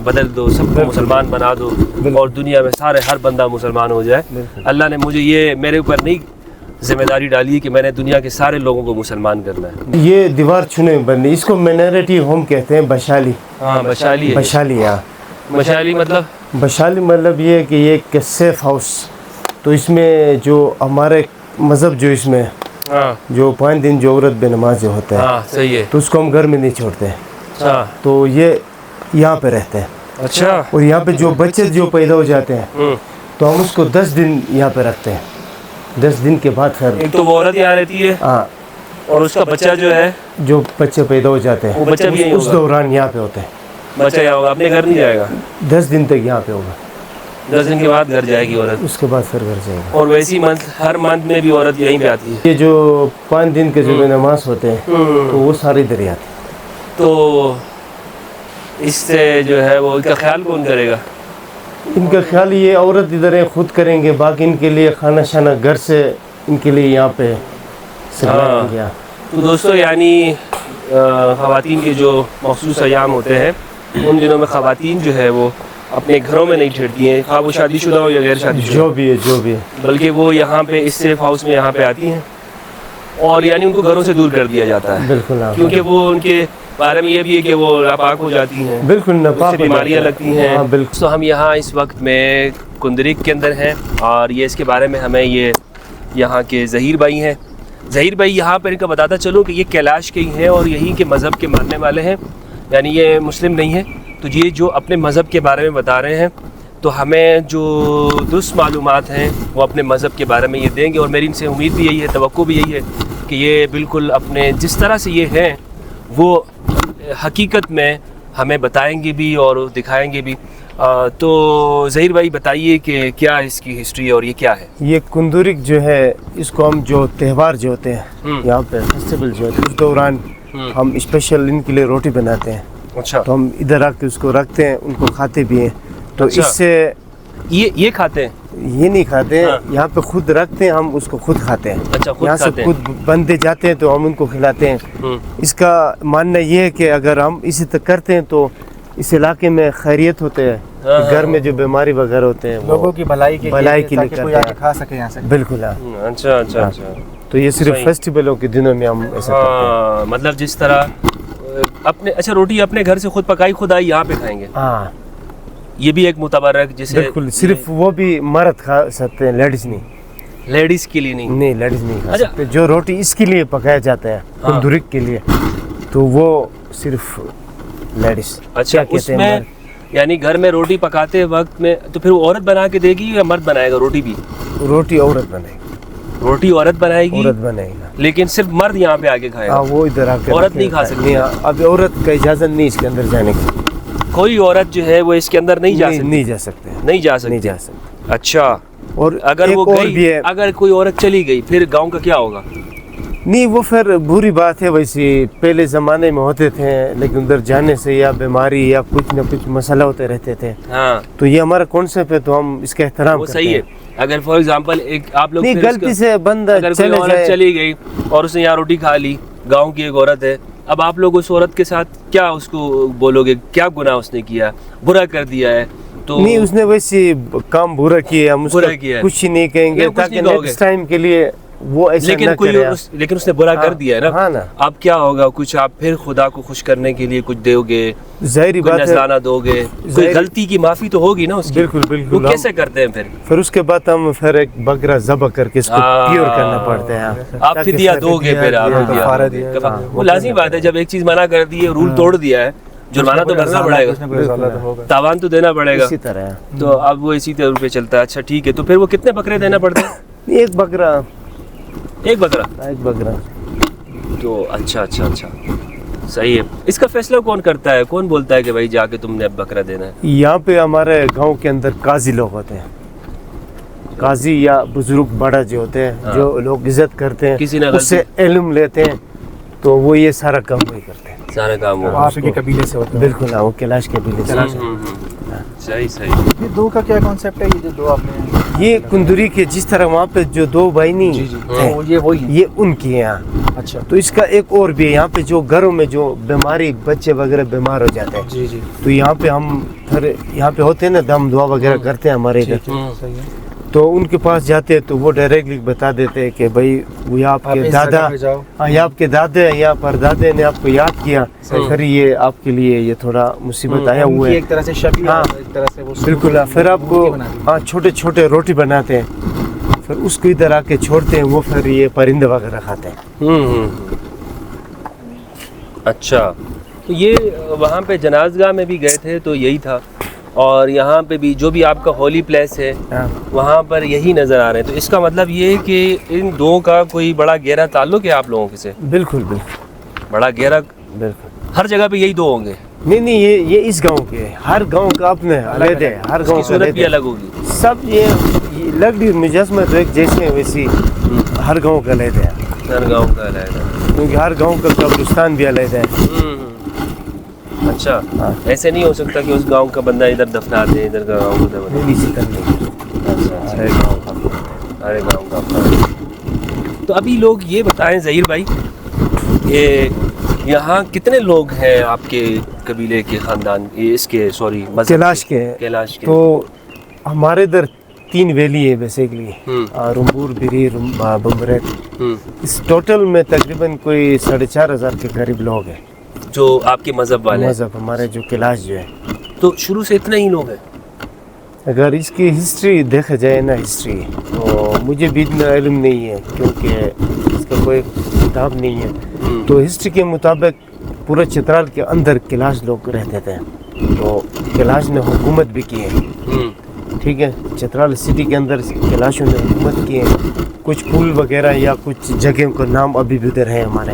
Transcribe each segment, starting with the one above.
بدل دو، سب کو مسلمان بنا دو اور دنیا میں سارے ہر بندہ مسلمان ہو جائے۔ اللہ نے مجھے یہ میرے اوپر نہیں ذمہ داری ڈالی ہے کہ میں نے دنیا کے سارے لوگوں کو مسلمان کرنا ہے۔ یہ دیوار چنے بننی، اس کو مائنارٹی ہوم کہتے ہیں، بشالی۔ ہاں بشالی ہے۔ بشالی، ہاں بشالی مطلب؟ بشالی مطلب یہ ہے کہ یہ ایک سیف ہاؤس، تو اس میں جو ہمارے مذہب جو اس میں جو 5 دن جو عورت بے نماز ہوتا ہے، ہاں صحیح ہے، تو اس کو ہم گھر میں نہیں چھوڑتے، تو یہ یہاں پہ رہتے ہیں۔ اچھا، اور یہاں پہ جو بچے جو پیدا ہو جاتے ہیں تو ہم اس کو 10 دن یہاں پہ رکھتے ہیں، 10 دن کے بعد خیر ایک تو وہ عورت یہاں رہتی ہے، ہاں، اور اس کا بچہ جو ہے، جو بچے پیدا ہو جاتے ہیں وہ بچہ بھی اس دوران یہاں پہ ہوتے ہیں۔ بچہ یہاں ہوگا، اپنے گھر نہیں جائے گا؟ 10 دن تک یہاں پہ ہوگا، 10 دن کے بعد گھر جائے گی عورت، اس کے بعد پھر گھر جائے گا۔ اور ویسی ہر منتھ میں بھی عورت یہیں پہ آتی ہے؟ یہ جو 5 دن کے جو نماز ہوتے ہیں تو وہ سارے ادھر ہی آتے ہیں۔ تو اس سے جو ہے وہ ان کا خیال کون کرے گا؟ ان کا خیال یہ عورت ادھر ہے، خود کریں گے، باقی ان کے لیے کھانا شانا گھر سے ان کے لیے یہاں پہ سکھائیں گے۔ تو دوستو یعنی خواتین کے جو مخصوص ایام ہوتے ہیں ان دنوں میں خواتین جو ہے وہ اپنے گھروں میں نہیں ٹھہرتی ہیں، خواہ وہ شادی شدہ ہو یا غیر شادی شدہ، جو بھی ہے، بلکہ وہ یہاں پہ اس سیف ہاؤس میں یہاں پہ آتی ہیں، اور یعنی ان کو گھروں سے دور کر دیا جاتا ہے، بالکل، کیونکہ وہ ان کے بارے میں یہ بھی ہے کہ وہ ناپاک ہو جاتی ہیں، بالکل ناپاک، بیماریاں لگتی ہیں۔ بالکل۔ تو ہم یہاں اس وقت میں کندرک کے اندر ہیں، اور یہ اس کے بارے میں ہمیں یہ یہاں کے ظہیر بھائی ہیں۔ ظہیر بھائی یہاں پر ان کا بتاتا چلوں کہ یہ کیلاش کے ہی ہیں اور یہیں کے مذہب کے ماننے والے ہیں، یعنی یہ مسلم نہیں ہیں، تو یہ جو اپنے مذہب کے بارے میں بتا رہے ہیں تو ہمیں جو درست معلومات ہیں وہ اپنے مذہب کے بارے میں یہ دیں گے، اور میری ان سے امید بھی یہی ہے، توقع بھی یہی ہے کہ یہ بالکل اپنے جس طرح سے یہ ہیں وہ حقیقت میں ہمیں بتائیں گے بھی اور دکھائیں گے بھی۔ تو ظہیر بھائی بتائیے کہ کیا اس کی ہسٹری ہے اور یہ کیا ہے؟ یہ کندرک جو ہے اس کو ہم جو تہوار جو ہوتے ہیں یہاں پہ فیسٹیول جو ہے اس دوران ہم اسپیشل ان کے لیے روٹی بناتے ہیں۔ اچھا، تو ہم ادھر آ کے اس کو رکھتے ہیں، ان کو کھاتے بھی ہیں۔ تو اس سے یہ کھاتے ہیں؟ یہ نہیں کھاتے ہیں، یہاں پہ خود رکھتے ہیں، ہم اس کو خود کھاتے ہیں۔ اچھا، یہاں سے خود بندے جاتے ہیں تو ہم ان کو کھلاتے ہیں۔ اس کا ماننا یہ ہے کہ اگر ہم اسی طرح کرتے ہیں تو اس علاقے میں خیریت ہوتے ہیں، گھر میں جو بیماری وغیرہ ہوتے ہیں لوگوں کی بھلائی کے لیے کوئی آ کے کھا سکے یہاں سے۔ بالکل، اچھا اچھا اچھا۔ تو یہ صرف فیسٹیولوں کے دنوں میں ہم ایسا کرتے ہیں۔ مطلب جس طرح اپنے اچھا روٹی اپنے گھر سے خود پکائی خود آئی یہاں پہ کھائیں گے؟ ہاں، یہ بھی ایک متبرک جسے بالکل، صرف وہ بھی مرد کھا سکتے ہیں، لیڈیز نہیں، لیڈیز کے لیے نہیں؟ لیڈیز نہیں کھا سکتے۔ جو روٹی اس کے لیے پکایا جاتا ہے کندرک کے لیے تو وہ صرف لیڈیز۔ اچھا، اس میں یعنی گھر میں روٹی پکاتے وقت میں تو پھر وہ عورت بنا کے دے گی یا مرد بنائے گا روٹی بھی؟ روٹی عورت بنائے گی، روٹی عورت بنائے گی، عورت بنائے گا، لیکن صرف مرد یہاں پہ آگے کھائے گا؟ ہاں، وہ ادھر آ کے عورت نہیں کھا سکتی؟ اب عورت کا اجازت نہیں اس کے اندر جانے کی، کوئی عورت جو ہے وہ اس کے اندر نہیں جا سکتی؟ نہیں جا سکتے، نہیں جا سکتی۔ اچھا، اور اگر وہ گئی، اگر کوئی عورت چلی گئی پھر گاؤں کا کیا ہوگا؟ نہیں، وہ پھر بری بات ہے، ویسے پہلے زمانے میں ہوتے تھے، لیکن ادھر جانے سے یا بیماری یا کچھ نہ کچھ مسئلہ ہوتے رہتے تھے۔ ہاں، تو یہ ہمارا کانسیپٹ ہے تو ہم اس کا احترام کرتے ہیں۔ صحیح ہے۔ اگر فار ایگزامپل آپ لوگ نہیں، غلطی سے بندہ اگر کوئی عورت چلی گئی اور اس نے یہاں روٹی کھا لی، گاؤں کی ایک عورت ہے، اب آپ لوگ اس عورت کے ساتھ کیا اس کو بولو گے؟ کیا گناہ اس نے کیا، برا کر دیا ہے؟ تو نہیں، اس نے ویسے کام برا کیا، ہم اس کو کچھ ہی نہیں کہیں گے تاکہ نیکسٹ ٹائم کے لیے وہ ایسا نہ کرے۔ لیکن اس نے برا کر دیا ہے نا، اب کیا ہوگا؟ کچھ آپ پھر خدا کو خوش کرنے کے لیے کچھ دو گے، ظاہری بات ہے، نذرانہ دو گے، کوئی غلطی کی معافی تو ہوگی نا اس کی؟ بالکل بالکل۔ وہ کیسے کرتے ہیں پھر اس کے بعد ہم پھر ایک بکرا ذبح کر کے اس کو پیور کرنا پڑتا ہے۔ آپ فدیہ دو گے، پھر آپ وہ لازمی بات ہے، جب ایک چیز منع کر دی ہے، رول توڑ دیا ہے، جرمانہ تو بھرنا پڑے گا، تاوان تو دینا پڑے گا، اسی طرح۔ تو اب وہ اسی طرح پہ چلتا ہے۔ اچھا ٹھیک ہے، تو پھر وہ کتنے بکرے دینا پڑتے ہیں؟ ایک بکرا، ایک بکرا، ایک بکرا۔ تو اچھا اچھا اچھا، صحیح ہے۔ اس کا فیصلہ کون کرتا ہے؟ کون بولتا ہے کہ بھائی جا کے تم نے اب بکرا دینا ہے؟ یہاں پہ ہمارے گاؤں کے اندر قاضی لوگ ہوتے ہیں، قاضی یا بزرگ بڑا جو ہوتے ہیں، جو لوگ عزت کرتے ہیں، اس سے علم لیتے ہیں، تو وہ یہ سارا کام وہی کرتے ہیں، سارا کام وہ آپ کے قبیلے سے ہوتا ہے؟ بالکل، وہ کیلاش قبیلے سے۔ صحیح صحیح. یہ دو کا کیا کانسیپٹ ہے؟ یہ جو دو آپ نے یہ کندوری کے جس طرح وہاں پہ جو دو بھائی جی نہیں جی ہیں، یہ وہی ہے. یہ ان کی ہیں یہاں. اچھا تو اس کا ایک اور بھی ہے، یہاں پہ جو گھروں میں جو بیماری بچے وغیرہ بیمار ہو جاتے ہیں، جی جی تو یہاں پہ ہم پھر یہاں پہ ہوتے ہیں نا، دم دعا وغیرہ کرتے ہیں ہمارے ادھر. صحیح ہے. تو ان کے پاس جاتے ہیں تو وہ ڈائریکٹلی بتا دیتے ہیں کہ بھائی وہ آپ آپ کے اس دادا، جگہ پہ جاؤ. ہاں یہ آپ کے دادے یا پردادے نے آپ کو یاد کیا، صحیح. پھر یہ آپ کے لیے یہ تھوڑا مصیبت آیا ان ہوا کی ہے. ایک طرح سے شبیہ، ہاں. ایک طرح سے وہ بالکل. پھر آپ کو ہاں چھوٹے چھوٹے روٹی بناتے ہیں، پھر اس کو ادھر آ کے چھوڑتے ہیں، وہ پھر یہ پرندے وغیرہ کھاتے ہیں. اچھا. تو یہ وہاں پہ جناز گاہ میں بھی گئے تھے تو یہی تھا، اور یہاں پہ بھی جو بھی آپ کا ہولی پلیس ہے ہاں. وہاں پر یہی نظر آ رہے ہیں. تو اس کا مطلب یہ ہے کہ ان دو کا کوئی بڑا گہرا تعلق ہے آپ لوگوں کے سے؟ بالکل بالکل بڑا گہرا. بالکل. ہر جگہ پہ یہی دو ہوں گے؟ نہیں یہ اس گاؤں کے، ہر گاؤں کا اپنے علیحدہ ہے، ہر اس گاؤں کی کا صورت علیحدہ بھی ہے. الگ ہوگی. سب یہ لگ بھی مجسمہ تو ایک جیسے ہیں، ویسی ہر گاؤں کا علیحدہ ہے، ہر گاؤں کا علیحدہ. کیونکہ ہر گاؤں کا قبرستان بھی علیحدہ ہے. اچھا. ہاں. ایسے نہیں ہو سکتا کہ اس گاؤں کا بندہ ادھر دفنا دے، ادھر کا گاؤں ادھر بنا. نہیں اسی طرح نہیں، ہر گاؤں کا. ہر گاؤں کا. تو ابھی لوگ یہ بتائیں ظہیر بھائی کہ یہاں کتنے لوگ ہیں آپ کے قبیلے کے خاندان، اس کے سوری کیلاش کے؟ کیلاش کے. تو ہمارے ادھر 3 ویلی ہے بیسیکلی، رمبور، بری، بمبریت. اس ٹوٹل میں تقریباً کوئی 4,500 کے قریب لوگ ہیں جو آپ کے مذہب والے ہیں. مذہب ہمارے جو کیلاش جو ہے. تو شروع سے اتنے ہی لوگ ہیں؟ اگر اس کی ہسٹری دیکھا جائے نا، ہسٹری تو مجھے بھی اتنا علم نہیں ہے کیونکہ اس کا کوئی کتاب نہیں ہے. تو ہسٹری کے مطابق پورے چترال کے اندر کیلاش لوگ رہتے تھے، تو کیلاش نے حکومت بھی کی ہے. ٹھیک ہے. چترال سٹی کے اندر کیلاشوں نے حکومت کی ہے. کچھ پل وغیرہ یا کچھ جگہوں کا نام ابھی بھی ادھر ہیں ہمارے.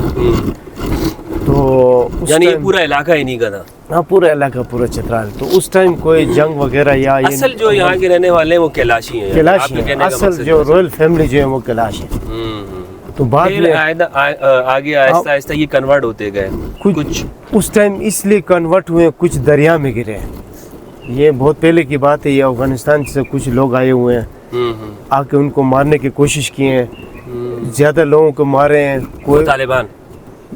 تو اس یعنی یہ ٹائم پورا علاقہ ہی نہیں کا تھا؟ ہاں پورا علاقہ، پورا چترال. تو اس ٹائم کوئی جنگ وغیرہ یا اصل جو یہاں کے رہنے والے ہیں وہ کیلاشی ہیں؟ کیلاش ہیں. اصل جو رویل فیملی جو ہے وہ کیلاش ہے. تو بعد میں آگے آہستہ آہستہ یہ کنورٹ ہوتے گئے. کچھ اس ٹائم اس لیے کنورٹ ہوئے، کچھ دریا میں گرے. یہ بہت پہلے کی بات ہے. یہ افغانستان سے کچھ لوگ آئے ہوئے ہیں، آ کے ان کو مارنے کی کوشش کی ہیں. زیادہ لوگوں کو مارے ہیں. کوئی طالبان؟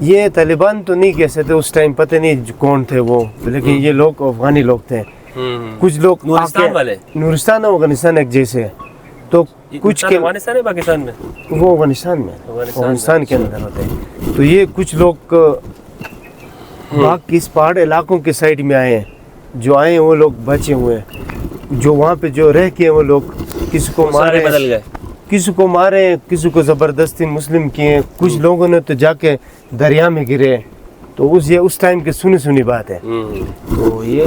یہ طالبان تو نہیں کہہ سکتے، اس ٹائم پتہ نہیں کون تھے وہ، لیکن یہ لوگ افغانی لوگ تھے. کچھ لوگ نورستان والے؟ نورستان اور افغانستان ایک جیسے ہیں. تو کچھ کے افغانستان ہے پاکستان میں؟ وہ افغانستان میں، افغانستان کے اندر ہوتے ہیں. تو یہ کچھ لوگ باقی اس پہاڑ علاقوں کے سائڈ میں آئے ہیں. جو آئے ہیں وہ لوگ بچے ہوئے ہیں. جو وہاں پہ جو رہ کے وہ لوگ کسی کو مارے، بدل گئے، کسی کو مارے، کسی کو زبردستی مسلم کیے. کچھ لوگوں نے تو جا کے دریا میں گرے. تو یہ اس ٹائم کی سنی بات ہے. تو یہ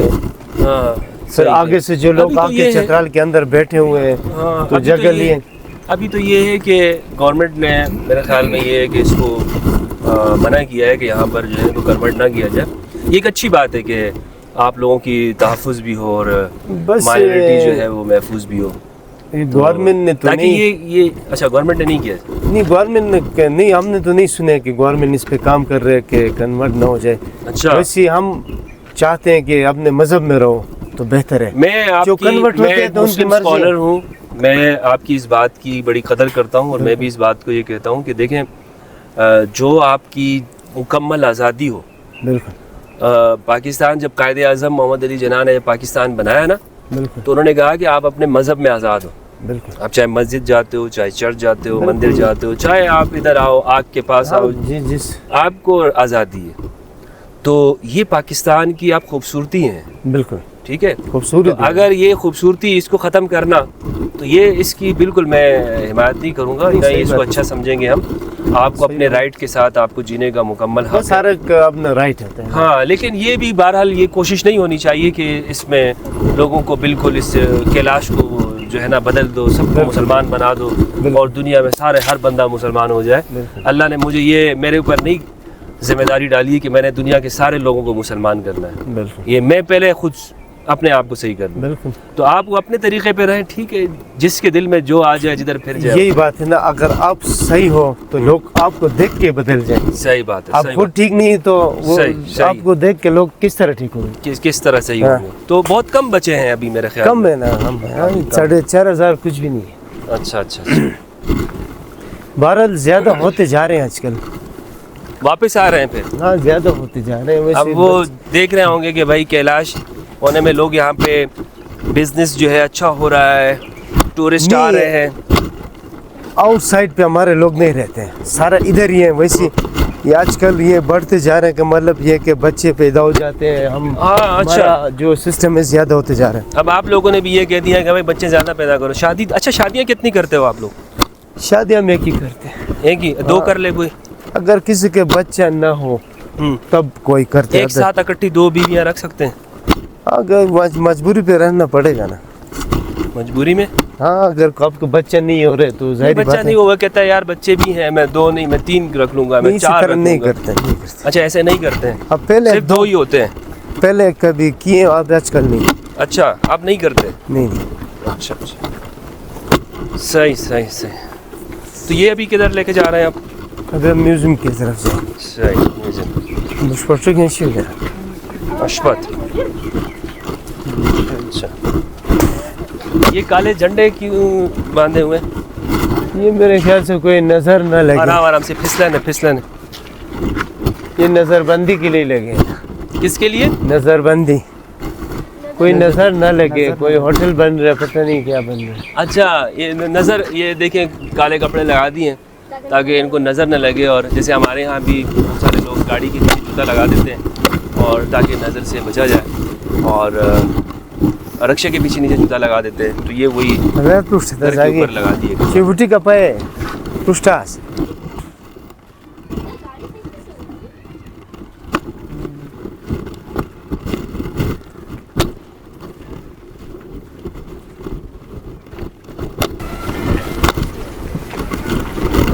پھر آگے سے جو لوگ آ کے چترال کے اندر بیٹھے ہوئے ہیں تو جگہ لیے. ابھی تو یہ ہے کہ گورنمنٹ نے میرے خیال میں یہ ہے کہ اس کو منع کیا ہے کہ یہاں پر جو ہے تو کنورٹ نہ کیا جائے. یہ ایک اچھی بات ہے کہ آپ لوگوں کی تحفظ بھی ہو اور مائنورٹی جو ہے وہ محفوظ بھی ہو. گورنمنٹ نے تو نہیں، یہ اچھا گورنمنٹ نے نہیں کیا؟ نہیں گورنمنٹ نے نہیں، ہم نے تو نہیں سنا کہ گورنمنٹ اس پہ کام کر رہے کہ کنورٹ نہ ہو جائے. اچھا. ویسے ہم چاہتے ہیں کہ اپنے مذہب میں رہو تو بہتر ہے. میں آپ کی مسلم اسکالر ہوں، میں آپ کی اس بات کی بڑی قدر کرتا ہوں، اور میں بھی اس بات کو یہ کہتا ہوں کہ دیکھیں جو آپ کی مکمل آزادی ہو. بالکل. پاکستان جب قائد اعظم محمد علی جناح نے پاکستان بنایا نا، بالکل، تو انہوں نے کہا کہ آپ اپنے مذہب میں آزاد ہو. بالکل. آپ چاہے مسجد جاتے ہو، چاہے چرچ جاتے ہو، مندر جاتے ہو، چاہے آپ ادھر آؤ آگ کے پاس آؤ، آپ کو آزادی ہے. تو یہ پاکستان کی آپ خوبصورتی ہیں. بالکل ٹھیک ہے. خوبصورتی. اگر یہ خوبصورتی اس کو ختم کرنا تو یہ اس کی بالکل میں حمایت نہیں کروں گا. نہ اس کو اچھا سمجھیں گے ہم. آپ کو اپنے رائٹ کے ساتھ آپ کو جینے کا مکمل حق ہے. سارے اپنا رائٹ ہوتا ہے. ہاں، لیکن یہ بھی بہرحال یہ کوشش نہیں ہونی چاہیے کہ اس میں لوگوں کو بالکل اس کیلاش کو جو ہے نا بدل دو، سب کو مسلمان بنا دو اور دنیا میں سارے ہر بندہ مسلمان ہو جائے. اللہ نے مجھے یہ میرے اوپر نہیں ذمہ داری ڈالی ہے کہ میں نے دنیا کے سارے لوگوں کو مسلمان کرنا ہے. یہ میں پہلے خود اپنے آپ کو صحیح کرنا. بالکل. تو آپ وہ اپنے طریقے پہ رہیں, ٹھیک ہے, جس کے دل میں جو آ جائے جدھر پھر جائے. یہی بات ہے نا, اگر آپ صحیح ہو تو لوگ آپ کو دیکھ کے بدل جائیں. صحیح بات ہے. آپ خود ٹھیک نہیں تو وہ صحیح. آپ کو دیکھ کے لوگ کس طرح ٹھیک ہوں گے, کس طرح صحیح ہوں گے. تو بہت کم بچے ہیں ابھی میرے خیال کم ہے نا, ہم 4,500 کچھ بھی نہیں ہے. اچھا اچھا. بہرحال زیادہ ہوتے جا رہے ہیں آج کل, واپس آ رہے ہیں پھر. ہاں زیادہ ہوتے جا رہے ہیں. اب وہ دیکھ رہے ہوں گے کہ بھائی کیلاش ہونے میں لوگ یہاں پہ بزنس جو ہے اچھا ہو رہا ہے, ٹورسٹ آ رہے ہیں. آؤٹ سائڈ پہ ہمارے لوگ نہیں رہتے ہیں, سارا ادھر ہی ہیں. ویسے یہ آج کل یہ بڑھتے جا رہے ہیں کہ مطلب یہ کہ بچے پیدا ہو جاتے ہیں, ہم ہمارا جو سسٹم ہے زیادہ ہوتے جا رہے ہیں. اب آپ لوگوں نے بھی یہ کہہ دیا کہ بھائی بچے زیادہ پیدا کرو. شادی, اچھا شادیاں کتنی کرتے ہو آپ لوگ؟ شادی ہم ایک ہی کرتے ہیں. ایک ہی, دو کر لے کوئی. اگر کسی کے بچہ نہ ہو تب کوئی کرتے ہیں. ایک ساتھ اکٹھی 2 بیویاں رکھ سکتے ہیں؟ اگر مجبوری پہ رہنا پڑے گا نا. مجبوری میں؟ ہاں, اگر آپ کو بچہ نہیں ہو رہے تو ظاہر بچہ نہیں ہوگا, کہتا ہے یار بچے بھی ہیں, میں 2 نہیں, میں 3 رکھ لوں گا, میں 4 رکھ نہیں لوں گا. کرتے. اچھا ایسے نہیں کرتے ہیں, اب پہلے صرف 2 ہی ہوتے ہیں. پہلے کبھی کیے, اب آج کل نہیں. اچھا آپ نہیں کرتے؟ نہیں. اچھا اچھا, صحیح. تو یہ ابھی کدھر لے کے جا رہے ہیں آپ؟ ابھی میوزیم کی طرف سے. صحیح, میوزیم. مشپرچو کی نشی ہے. اشپت. اچھا, یہ کالے جھنڈے کیوں باندھے ہوئے ہیں؟ یہ میرے خیال سے کوئی نظر نہ لگے. آرام سے پھسلن. یہ نظر بندی کے لیے لگے. کس کے لیے؟ نظر بندی, کوئی نظر نہ لگے. کوئی ہوٹل بن رہا ہے, پتہ نہیں کیا بن رہا ہے. اچھا یہ نظر, یہ دیکھیں کالے کپڑے لگا دیے ہیں تاکہ ان کو نظر نہ لگے. اور جیسے ہمارے ہاں بھی بہت سارے لوگ گاڑی کے نیچے جوتا لگا دیتے ہیں اور تاکہ نظر سے بچا جائے, اور رکشے کے پیچھے نیچے جوتا لگا دیتے ہیں. تو یہ وہی گھر کے اوپر لگا دیے. چیوٹی کا پائے پشٹاس.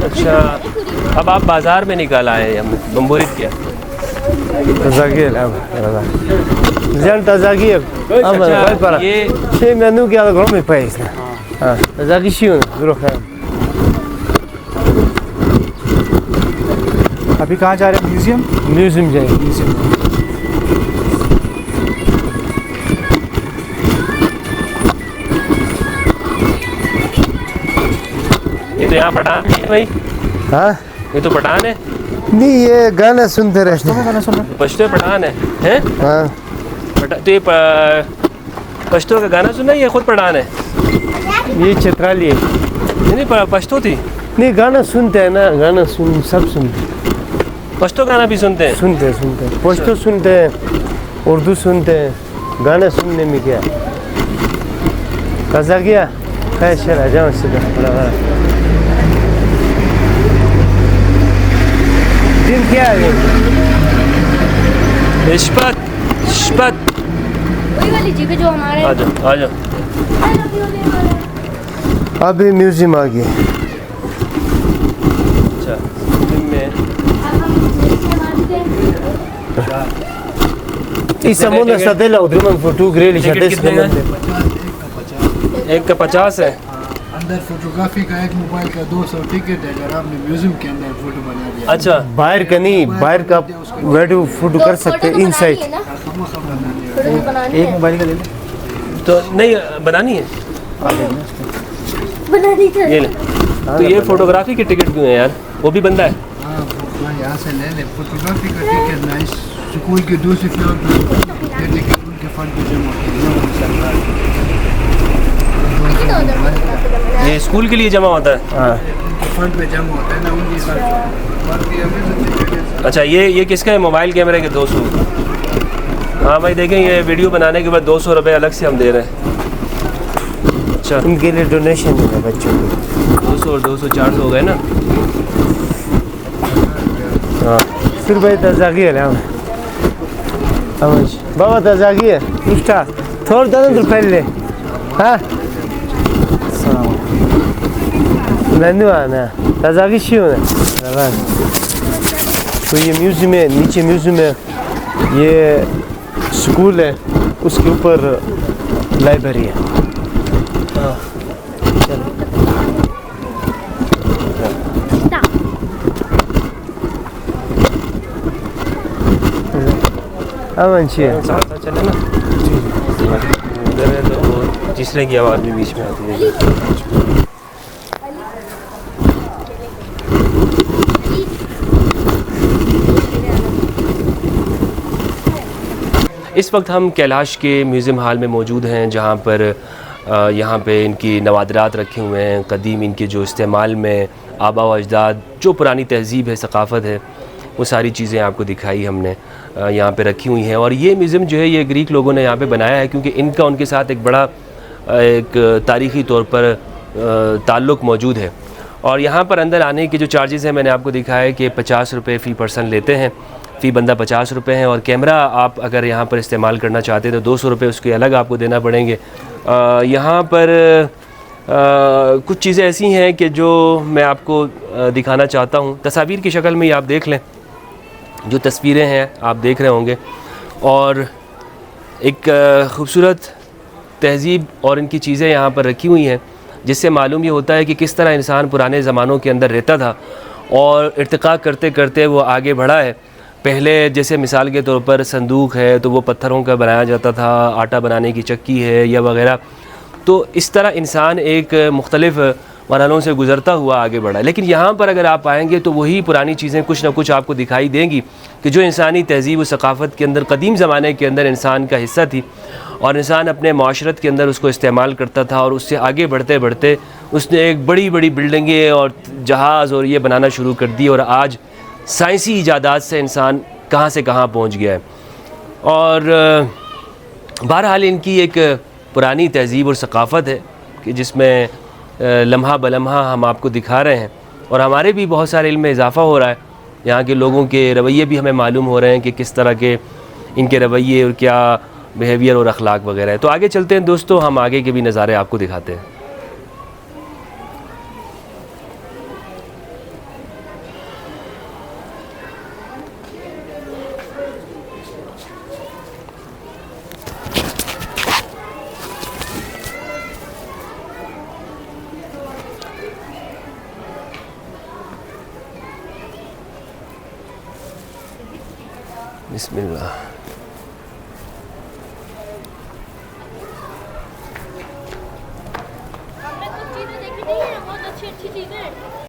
اچھا, اب آپ بازار میں نکال آئے ہیں بمبورت کیا؟ تازگی زیادہ تازگی یہ شی مینو کیا گرم میں پائس نا. ہاں تازگی شیون ضرور ہے. ابھی کہاں جا رہے ہیں؟ میوزیم جائیں. یہ تو یہاں پٹھان ہے بھائی. ہاں یہ تو پٹھان ہے. نہیں, یہ گانا سنتے رہتے ہیں. پشتو پٹھان ہے. ہاں تو یہ پشتو کا گانا سننا ہے, یہ خود پٹھان ہے؟ یہ چترالی ہے. نہیں پشتو تھی. نہیں, گانا سنتے ہیں نا, گانا سب سنتے ہیں. پشتو گانا بھی سنتے ہیں؟ سنتے ہیں. پشتو سنتے ہیں, اردو سنتے ہیں. گانا سننے میں کیا قضا گیا خیر آ جاؤ سے دن کیا ہے. اشپت وہی والی جیپ جو ہمارے. آ جاؤ. ابھی میوزیم آ گیا. اچھا, میں اس سمونا ساتیلا ادھرمن فوٹو گریلی شٹیس کتنے ہیں؟ ایک کا 50 ہے. اندر فوٹوگرافی کا 1 موبائل کا 200 ٹکٹ ہے. اگر آپ نے میوزیم کے اندر فوٹو بنا دیا. اچھا, باہر کا نہیں, باہر کا ویڈیو فوٹو کر سکتے ہیں. ان سائڈ ایک موبائل کا لے لیں. تو نہیں بنانی ہے, یہ لیں. تو یہ فوٹوگرافی کی ٹکٹ کیوں ہے یار؟ وہ بھی بندہ ہے. ہاں یہاں سے لے لیں. فوٹوگرافی کا ٹکٹ نہ اسکول کے دوسری فلور پہ یہ ٹکٹ ان کے فنڈ پہ جمع یہ اسکول کے لیے جمع ہوتا ہے. ہاں فنڈ پہ جمع ہوتا ہے نا ان کی. اچھا, یہ کس کا ہے؟ موبائل کیمرے کے 200. ہاں بھائی دیکھیں, یہ ویڈیو بنانے کے بعد 200 روپے الگ سے ہم دے رہے ہیں. اچھا, ان کے لیے ڈونیشن ہے بچوں کو. 200 اور 200 400 ہو گئے نا. ہاں پھر بھائی تازگی ہے بابا, تازگی ہے. پوچھتا تھوڑا دن تو پہلے. ہاں مینو آنا تازگی شی ہونا. تو یہ میوزیم ہے, نیچے میوزیم ہے, یہ اسکول ہے, اس کے اوپر لائبریری ہے. چلے نا ادھر ہے تو وہ تیسرے کی آواز بھی بیچ میں آتی ہے. اس وقت ہم کیلاش کے میوزیم ہال میں موجود ہیں جہاں پر یہاں پہ ان کی نوادرات رکھے ہوئے ہیں. قدیم ان کے جو استعمال میں آبا و اجداد جو پرانی تہذیب ہے ثقافت ہے وہ ساری چیزیں آپ کو دکھائی ہم نے یہاں پہ رکھی ہوئی ہیں. اور یہ میوزیم جو ہے یہ گریک لوگوں نے یہاں پہ بنایا ہے کیونکہ ان کا ان کے ساتھ ایک بڑا ایک تاریخی طور پر تعلق موجود ہے. اور یہاں پر اندر آنے کے جو چارجز ہیں میں نے آپ کو دکھایا ہے کہ 50 روپے فی پرسن لیتے ہیں, فی بندہ 50 روپے ہیں. اور کیمرہ آپ اگر یہاں پر استعمال کرنا چاہتے ہیں تو 200 روپے اس کے الگ آپ کو دینا پڑیں گے. یہاں پر کچھ چیزیں ایسی ہیں کہ جو میں آپ کو دکھانا چاہتا ہوں. تصاویر کی شکل میں یہ آپ دیکھ لیں, جو تصویریں ہیں آپ دیکھ رہے ہوں گے. اور ایک خوبصورت تہذیب اور ان کی چیزیں یہاں پر رکھی ہوئی ہیں جس سے معلوم یہ ہوتا ہے کہ کس طرح انسان پرانے زمانوں کے اندر رہتا تھا اور ارتقاء کرتے کرتے وہ آگے بڑھا ہے. پہلے جیسے مثال کے طور پر صندوق ہے تو وہ پتھروں کا بنایا جاتا تھا, آٹا بنانے کی چکی ہے یا وغیرہ. تو اس طرح انسان ایک مختلف مرحلوں سے گزرتا ہوا آگے بڑھا ہے. لیکن یہاں پر اگر آپ آئیں گے تو وہی پرانی چیزیں کچھ نہ کچھ آپ کو دکھائی دیں گی کہ جو انسانی تہذیب و ثقافت کے اندر قدیم زمانے کے اندر انسان کا حصہ تھی اور انسان اپنے معاشرت کے اندر اس کو استعمال کرتا تھا. اور اس سے آگے بڑھتے بڑھتے اس نے ایک بڑی بڑی بلڈنگیں اور جہاز اور یہ بنانا شروع کر دی اور آج سائنسی ایجادات سے انسان کہاں سے کہاں پہنچ گیا ہے. اور بہرحال ان کی ایک پرانی تہذیب اور ثقافت ہے کہ جس میں لمحہ بلمحہ ہم آپ کو دکھا رہے ہیں اور ہمارے بھی بہت سارے علم میں اضافہ ہو رہا ہے. یہاں کے لوگوں کے رویے بھی ہمیں معلوم ہو رہے ہیں کہ کس طرح کے ان کے رویے اور کیا بیہیویئر اور اخلاق وغیرہ ہے. تو آگے چلتے ہیں دوستو, ہم آگے کے بھی نظارے آپ کو دکھاتے ہیں. بسم اللہ.